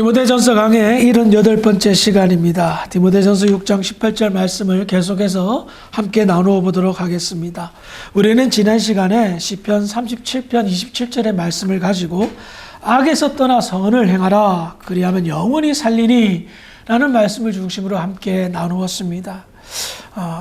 디모데전서 강의 78번째 시간입니다. 디모데전서 6장 18절 말씀을 계속해서 함께 나누어 보도록 하겠습니다. 우리는 지난 시간에 시편 37편 27절의 말씀을 가지고 악에서 떠나 선을 행하라 그리하면 영원히 살리니 라는 말씀을 중심으로 함께 나누었습니다.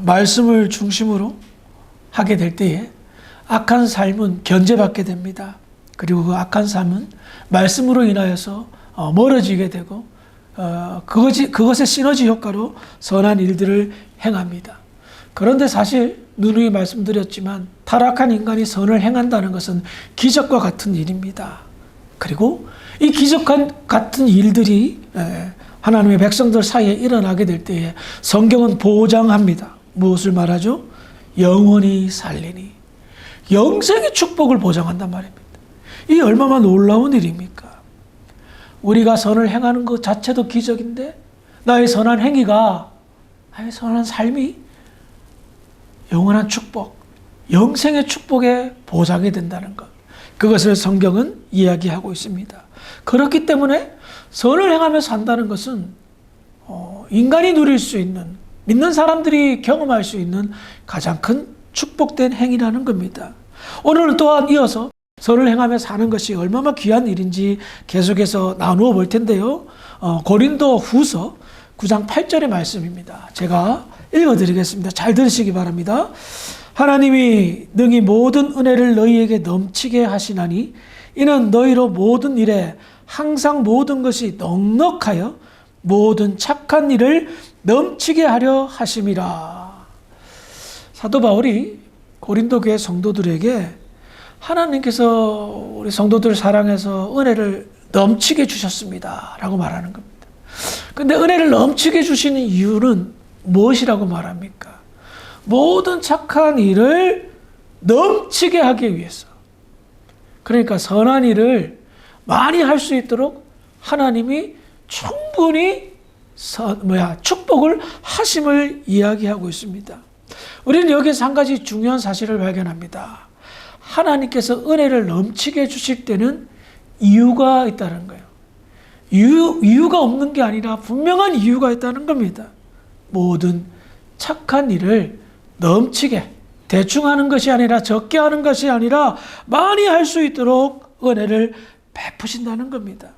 말씀을 중심으로 하게 될 때에 악한 삶은 견제받게 됩니다. 그리고 그 악한 삶은 말씀으로 인하여서 멀어지게 되고 그것의 시너지 효과로 선한 일들을 행합니다. 그런데 사실 누누이 말씀드렸지만 타락한 인간이 선을 행한다는 것은 기적과 같은 일입니다. 그리고 이 기적과 같은 일들이 하나님의 백성들 사이에 일어나게 될 때에 성경은 보장합니다. 무엇을 말하죠? 영원히 살리니. 영생의 축복을 보장한단 말입니다. 이 얼마나 놀라운 일입니까? 우리가 선을 행하는 것 자체도 기적인데 나의 선한 행위가, 나의 선한 삶이 영원한 축복, 영생의 축복에 보장이 된다는 것. 그것을 성경은 이야기하고 있습니다. 그렇기 때문에 선을 행하며 산다는 것은 인간이 누릴 수 있는, 믿는 사람들이 경험할 수 있는 가장 큰 축복된 행위라는 겁니다. 오늘은 또한 이어서 선을 행하며 사는 것이 얼마나 귀한 일인지 계속해서 나누어 볼 텐데요. 고린도 후서 9장 8절의 말씀입니다. 제가 읽어드리겠습니다. 잘 들으시기 바랍니다. 하나님이 능히 모든 은혜를 너희에게 넘치게 하시나니 이는 너희로 모든 일에 항상 모든 것이 넉넉하여 모든 착한 일을 넘치게 하려 하심이라. 사도 바울이 고린도 교회 성도들에게 하나님께서 우리 성도들 사랑해서 은혜를 넘치게 주셨습니다 라고 말하는 겁니다. 그런데 은혜를 넘치게 주시는 이유는 무엇이라고 말합니까? 모든 착한 일을 넘치게 하기 위해서. 그러니까 선한 일을 많이 할 수 있도록 하나님이 충분히 축복을 하심을 이야기하고 있습니다. 우리는 여기서 한 가지 중요한 사실을 발견합니다. 하나님께서 은혜를 넘치게 주실 때는 이유가 있다는 거예요. 이유가 없는 게 아니라 분명한 이유가 있다는 겁니다. 모든 착한 일을 넘치게, 대충 하는 것이 아니라 적게 하는 것이 아니라 많이 할 수 있도록 은혜를 베푸신다는 겁니다.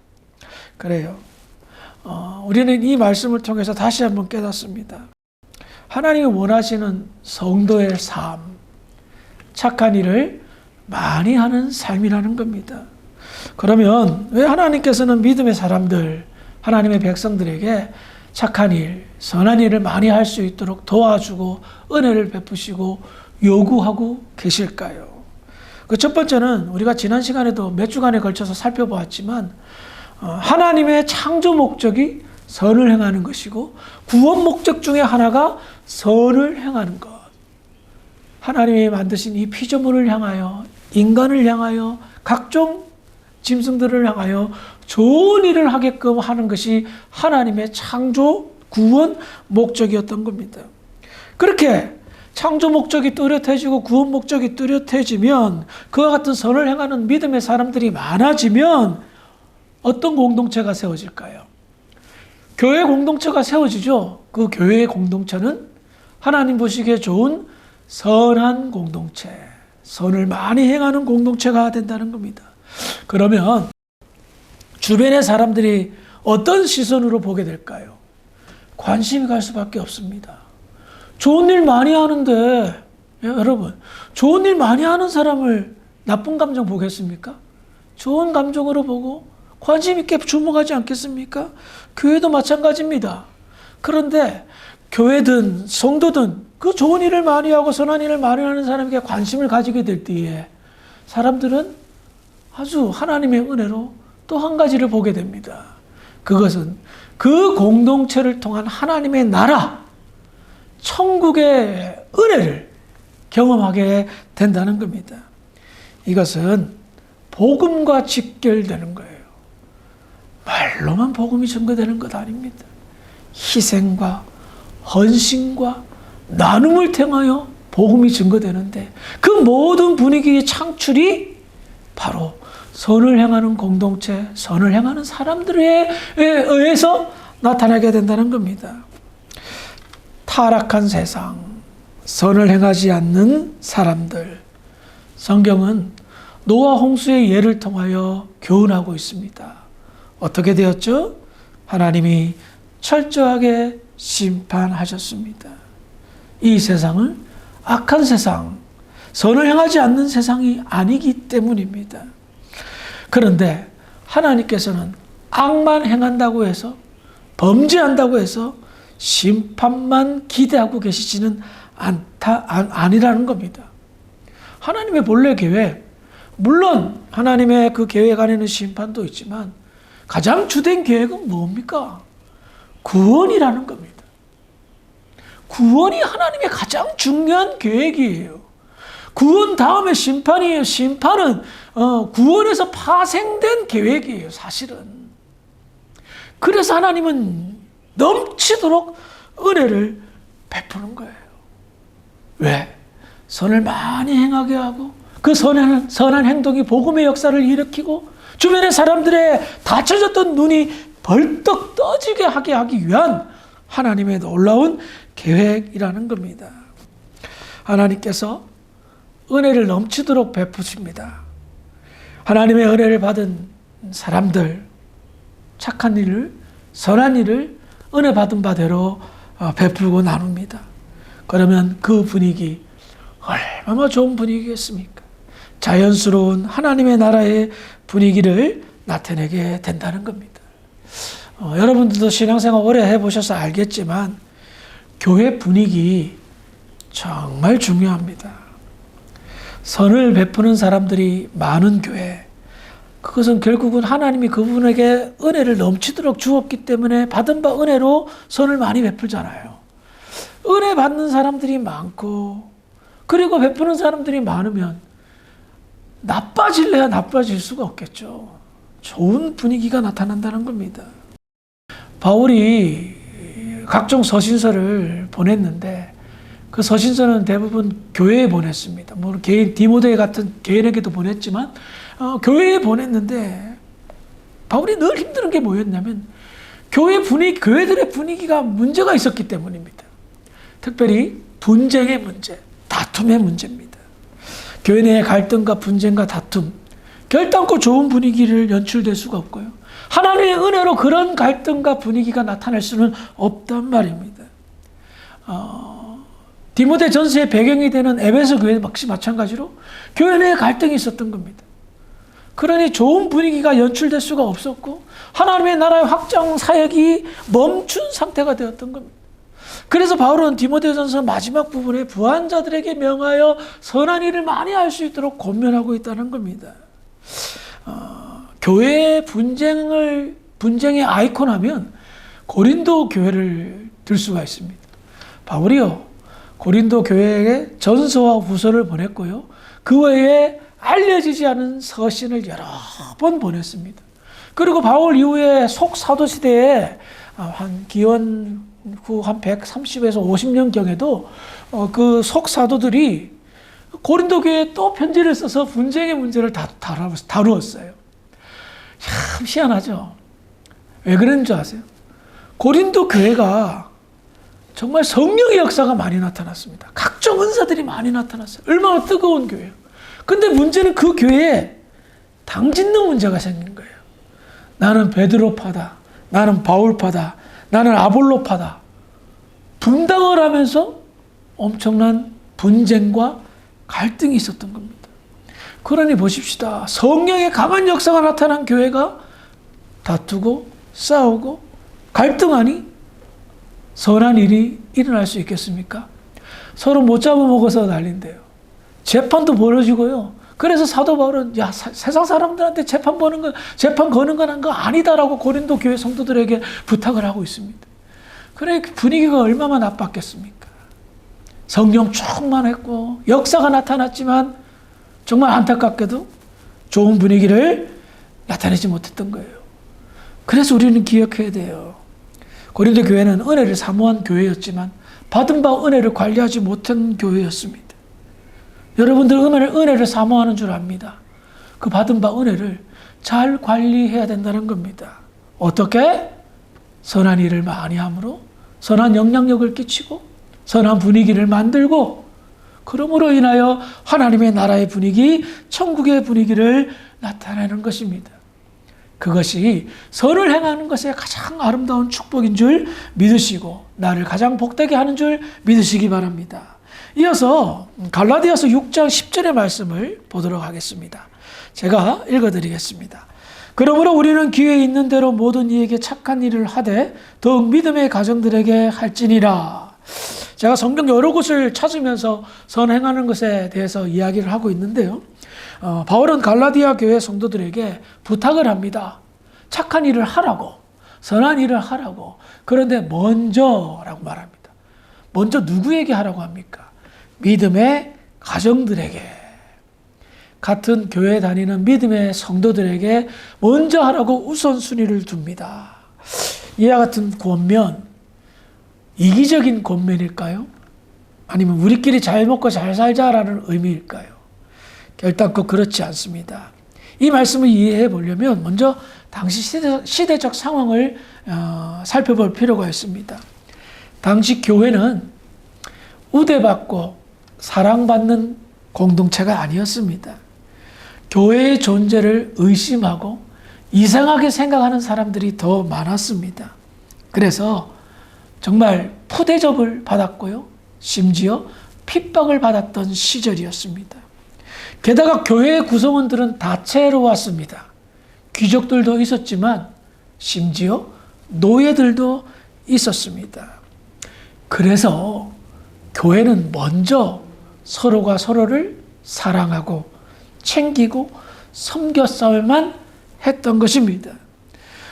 그래요. 우리는 이 말씀을 통해서 다시 한번 깨닫습니다. 하나님이 원하시는 성도의 삶, 착한 일을 많이 하는 삶이라는 겁니다. 그러면 왜 하나님께서는 믿음의 사람들, 하나님의 백성들에게 착한 일, 선한 일을 많이 할 수 있도록 도와주고 은혜를 베푸시고 요구하고 계실까요? 그 첫 번째는 우리가 지난 시간에도 몇 주간에 걸쳐서 살펴보았지만 하나님의 창조 목적이 선을 행하는 것이고 구원 목적 중에 하나가 선을 행하는 것. 하나님이 만드신 이 피조물을 향하여, 인간을 향하여, 각종 짐승들을 향하여 좋은 일을 하게끔 하는 것이 하나님의 창조 구원 목적이었던 겁니다. 그렇게 창조 목적이 뚜렷해지고 구원 목적이 뚜렷해지면 그와 같은 선을 행하는 믿음의 사람들이 많아지면 어떤 공동체가 세워질까요? 교회 공동체가 세워지죠. 그 교회의 공동체는 하나님 보시기에 좋은 선한 공동체, 선을 많이 행하는 공동체가 된다는 겁니다. 그러면 주변의 사람들이 어떤 시선으로 보게 될까요? 관심이 갈 수밖에 없습니다. 좋은 일 많이 하는데, 여러분, 좋은 일 많이 하는 사람을 나쁜 감정 보겠습니까? 좋은 감정으로 보고 관심 있게 주목하지 않겠습니까? 교회도 마찬가지입니다. 그런데 교회든 성도든 그 좋은 일을 많이 하고 선한 일을 많이 하는 사람에게 관심을 가지게 될 때에 사람들은 아주 하나님의 은혜로 또 한 가지를 보게 됩니다. 그것은 그 공동체를 통한 하나님의 나라, 천국의 은혜를 경험하게 된다는 겁니다. 이것은 복음과 직결되는 거예요. 말로만 복음이 전거되는 것 아닙니다. 희생과 헌신과 나눔을 통하여 복음이 증거되는데 그 모든 분위기의 창출이 바로 선을 행하는 공동체, 선을 행하는 사람들에 의해서 나타나게 된다는 겁니다. 타락한 세상, 선을 행하지 않는 사람들. 성경은 노아 홍수의 예를 통하여 교훈하고 있습니다. 어떻게 되었죠? 하나님이 철저하게 심판하셨습니다. 이 세상을 악한 세상, 선을 행하지 않는 세상이 아니기 때문입니다. 그런데 하나님께서는 악만 행한다고 해서, 범죄한다고 해서 심판만 기대하고 계시지는 아니라는 겁니다. 하나님의 본래 계획, 물론 하나님의 그 계획 안에는 심판도 있지만 가장 주된 계획은 뭡니까? 구원이라는 겁니다. 구원이 하나님의 가장 중요한 계획이에요. 구원 다음에 심판이에요. 심판은 구원에서 파생된 계획이에요, 사실은. 그래서 하나님은 넘치도록 은혜를 베푸는 거예요. 왜? 선을 많이 행하게 하고 그 선한 행동이 복음의 역사를 일으키고 주변의 사람들의 닫혀졌던 눈이 벌떡 떠지게 하기 위한 하나님의 놀라운 계획이라는 겁니다. 하나님께서 은혜를 넘치도록 베푸십니다. 하나님의 은혜를 받은 사람들, 착한 일을, 선한 일을 은혜 받은 바대로 베풀고 나눕니다. 그러면 그 분위기 얼마나 좋은 분위기겠습니까? 자연스러운 하나님의 나라의 분위기를 나타내게 된다는 겁니다. 여러분들도 신앙생활 오래 해보셔서 알겠지만 교회 분위기 정말 중요합니다. 선을 베푸는 사람들이 많은 교회, 그것은 결국은 하나님이 그분에게 은혜를 넘치도록 주었기 때문에 받은 바 은혜로 선을 많이 베풀잖아요. 은혜 받는 사람들이 많고 그리고 베푸는 사람들이 많으면 나빠질래야 나빠질 수가 없겠죠. 좋은 분위기가 나타난다는 겁니다. 바울이 각종 서신서를 보냈는데 그 서신서는 대부분 교회에 보냈습니다. 물론 개인, 디모데 같은 개인에게도 보냈지만 교회에 보냈는데 바울이 늘 힘든 게 뭐였냐면 교회들의 분위기가 문제가 있었기 때문입니다. 특별히 분쟁의 문제, 다툼의 문제입니다. 교회 내의 갈등과 분쟁과 다툼, 결단코 좋은 분위기를 연출될 수가 없고요. 하나님의 은혜로 그런 갈등과 분위기가 나타날 수는 없단 말입니다. 디모데 전서의 배경이 되는 에베소 교회 역시 마찬가지로 교회 내에 갈등이 있었던 겁니다. 그러니 좋은 분위기가 연출될 수가 없었고 하나님의 나라의 확장 사역이 멈춘 상태가 되었던 겁니다. 그래서 바울은 디모데전서 마지막 부분에 부한 자들에게 명하여 선한 일을 많이 할 수 있도록 권면하고 있다는 겁니다. 교회의 분쟁의 아이콘 하면 고린도 교회를 들 수가 있습니다. 바울이요, 고린도 교회에 전서와 후서를 보냈고요. 그 외에 알려지지 않은 서신을 여러 번 보냈습니다. 그리고 바울 이후에 속사도 시대에 한 기원 후 한 130에서 50년경에도 그 속사도들이 고린도 교회에 또 편지를 써서 분쟁의 문제를 다루었어요. 참 희한하죠. 왜 그런 줄 아세요? 고린도 교회가 정말 성령의 역사가 많이 나타났습니다. 각종 은사들이 많이 나타났어요. 얼마나 뜨거운 교회예요. 근데 문제는 그 교회에 당짓는 문제가 생긴 거예요. 나는 베드로파다. 나는 바울파다. 나는 아볼로파다. 분당을 하면서 엄청난 분쟁과 갈등이 있었던 겁니다. 그러니 보십시다. 성령의 강한 역사가 나타난 교회가 다투고 싸우고 갈등하니 선한 일이 일어날 수 있겠습니까? 서로 못 잡아먹어서 난린데요. 재판도 벌어지고요. 그래서 사도 바울은 세상 사람들한테 재판 거는 건 거 아니다라고 고린도 교회 성도들에게 부탁을 하고 있습니다. 그래 분위기가 얼마나 나빴겠습니까? 성령 충만했고 역사가 나타났지만 정말 안타깝게도 좋은 분위기를 나타내지 못했던 거예요. 그래서 우리는 기억해야 돼요. 고린도 교회는 은혜를 사모한 교회였지만 받은 바 은혜를 관리하지 못한 교회였습니다. 여러분들 은혜를 사모하는 줄 압니다. 그 받은 바 은혜를 잘 관리해야 된다는 겁니다. 어떻게? 선한 일을 많이 함으로 선한 영향력을 끼치고 선한 분위기를 만들고 그러므로 인하여 하나님의 나라의 분위기, 천국의 분위기를 나타내는 것입니다. 그것이 선을 행하는 것의 가장 아름다운 축복인 줄 믿으시고 나를 가장 복되게 하는 줄 믿으시기 바랍니다. 이어서 갈라디아서 6장 10절의 말씀을 보도록 하겠습니다. 제가 읽어드리겠습니다. 그러므로 우리는 기회 있는 대로 모든 이에게 착한 일을 하되 더욱 믿음의 가정들에게 할지니라. 제가 성경 여러 곳을 찾으면서 선행하는 것에 대해서 이야기를 하고 있는데요. 바울은 갈라디아 교회 성도들에게 부탁을 합니다. 착한 일을 하라고, 선한 일을 하라고. 그런데 먼저라고 말합니다. 먼저 누구에게 하라고 합니까? 믿음의 가정들에게. 같은 교회 다니는 믿음의 성도들에게 먼저 하라고 우선순위를 둡니다. 이와 같은 권면, 이기적인 권면일까요? 아니면 우리끼리 잘 먹고 잘 살자라는 의미일까요? 결단코 그렇지 않습니다. 이 말씀을 이해해 보려면 먼저 당시 시대적 상황을 살펴볼 필요가 있습니다. 당시 교회는 우대받고 사랑받는 공동체가 아니었습니다. 교회의 존재를 의심하고 이상하게 생각하는 사람들이 더 많았습니다. 그래서 정말 푸대접을 받았고요. 심지어 핍박을 받았던 시절이었습니다. 게다가 교회의 구성원들은 다채로웠습니다. 귀족들도 있었지만 심지어 노예들도 있었습니다. 그래서 교회는 먼저 서로가 서로를 사랑하고 챙기고 섬겼어야만 했던 것입니다.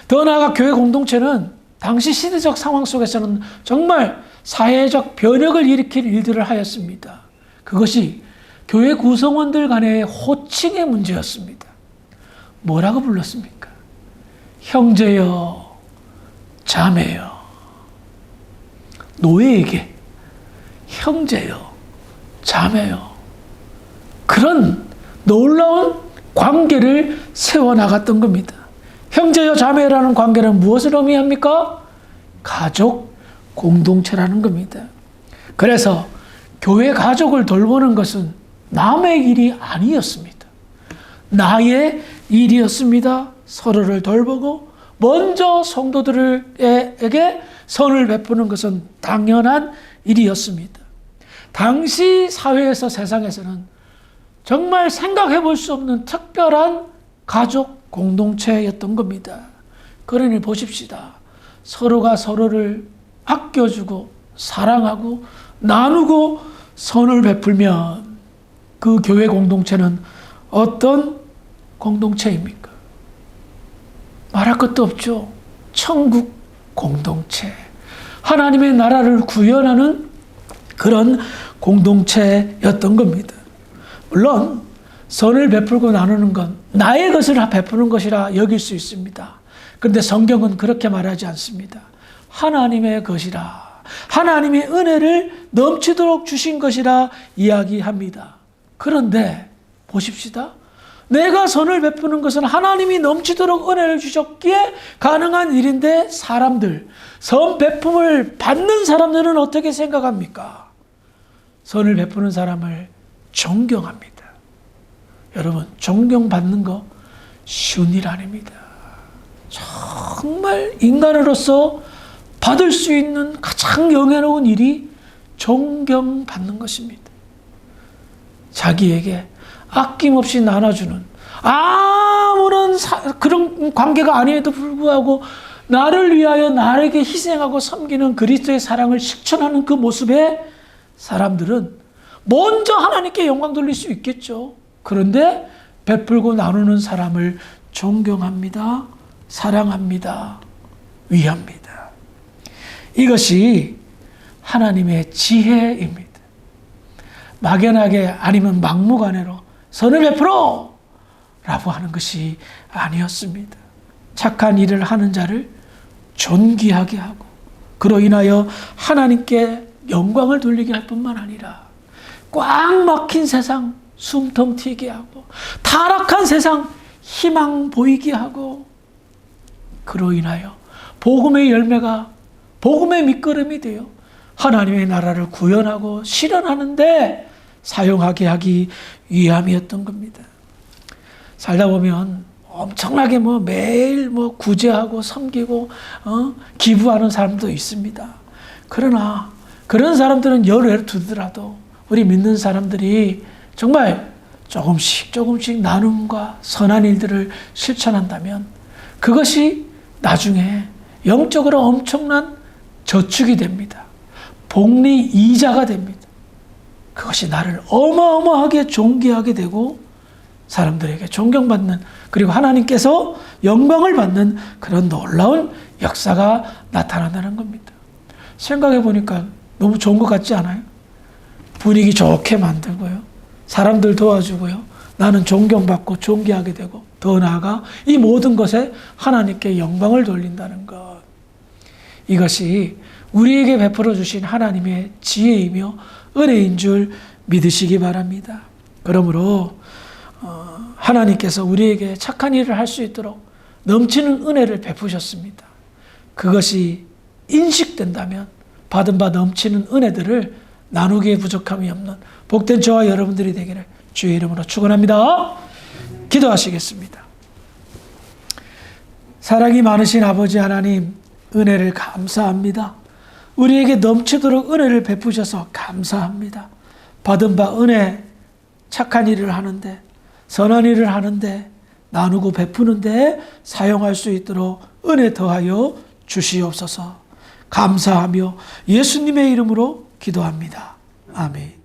더 나아가 교회 공동체는 당시 시대적 상황 속에서는 정말 사회적 변혁을 일으킬 일들을 하였습니다. 그것이 교회 구성원들 간의 호칭의 문제였습니다. 뭐라고 불렀습니까? 형제여, 자매여. 노예에게 형제여, 자매여. 그런 놀라운 관계를 세워나갔던 겁니다. 형제여, 자매라는 관계는 무엇을 의미합니까? 가족 공동체라는 겁니다. 그래서 교회 가족을 돌보는 것은 남의 일이 아니었습니다. 나의 일이었습니다. 서로를 돌보고 먼저 성도들에게 선을 베푸는 것은 당연한 일이었습니다. 당시 사회에서 세상에서는 정말 생각해 볼 수 없는 특별한 가족 공동체였던 겁니다. 그러니 보십시다. 서로가 서로를 아껴주고 사랑하고 나누고 선을 베풀면 그 교회 공동체는 어떤 공동체입니까? 말할 것도 없죠. 천국 공동체. 하나님의 나라를 구현하는 그런 공동체였던 겁니다. 물론 선을 베풀고 나누는 건 나의 것을 베푸는 것이라 여길 수 있습니다. 그런데 성경은 그렇게 말하지 않습니다. 하나님의 것이라, 하나님의 은혜를 넘치도록 주신 것이라 이야기합니다. 그런데 보십시다. 내가 선을 베푸는 것은 하나님이 넘치도록 은혜를 주셨기에 가능한 일인데 사람들, 선 베품을 받는 사람들은 어떻게 생각합니까? 선을 베푸는 사람을 존경합니다. 여러분, 존경받는 거 쉬운 일 아닙니다. 정말 인간으로서 받을 수 있는 가장 영예로운 일이 존경받는 것입니다. 자기에게 아낌없이 나눠주는 아무런 그런 관계가 아니에도 불구하고 나를 위하여 나에게 희생하고 섬기는 그리스도의 사랑을 실천하는 그 모습에 사람들은 먼저 하나님께 영광 돌릴 수 있겠죠. 그런데 베풀고 나누는 사람을 존경합니다. 사랑합니다. 위합니다. 이것이 하나님의 지혜입니다. 막연하게 아니면 막무가내로 선을 베풀어! 라고 하는 것이 아니었습니다. 착한 일을 하는 자를 존귀하게 하고 그로 인하여 하나님께 영광을 돌리게 할 뿐만 아니라 꽉 막힌 세상 숨통 튀게 하고 타락한 세상 희망 보이게 하고 그로 인하여 복음의 열매가 복음의 밑거름이 되어 하나님의 나라를 구현하고 실현하는데 사용하게 하기 위함이었던 겁니다. 살다 보면 엄청나게 매일 구제하고 섬기고 기부하는 사람도 있습니다. 그러나 그런 사람들은 열애를 두더라도 우리 믿는 사람들이 정말 조금씩 나눔과 선한 일들을 실천한다면 그것이 나중에 영적으로 엄청난 저축이 됩니다. 복리 이자가 됩니다. 그것이 나를 어마어마하게 존귀하게 되고 사람들에게 존경받는, 그리고 하나님께서 영광을 받는 그런 놀라운 역사가 나타난다는 겁니다. 생각해 보니까 너무 좋은 것 같지 않아요? 분위기 좋게 만들고요. 사람들 도와주고요. 나는 존경받고 존귀하게 되고 더 나아가 이 모든 것에 하나님께 영광을 돌린다는 것. 이것이 우리에게 베풀어 주신 하나님의 지혜이며 은혜인 줄 믿으시기 바랍니다. 그러므로 하나님께서 우리에게 착한 일을 할 수 있도록 넘치는 은혜를 베푸셨습니다. 그것이 인식된다면 받은 바 넘치는 은혜들을 나누기에 부족함이 없는 복된 저와 여러분들이 되기를 주의 이름으로 축원합니다. 기도하시겠습니다. 사랑이 많으신 아버지 하나님, 은혜를 감사합니다. 우리에게 넘치도록 은혜를 베푸셔서 감사합니다. 받은 바 은혜, 착한 일을 하는데, 선한 일을 하는데, 나누고 베푸는데 사용할 수 있도록 은혜 더하여 주시옵소서. 감사하며 예수님의 이름으로 기도합니다. 아멘.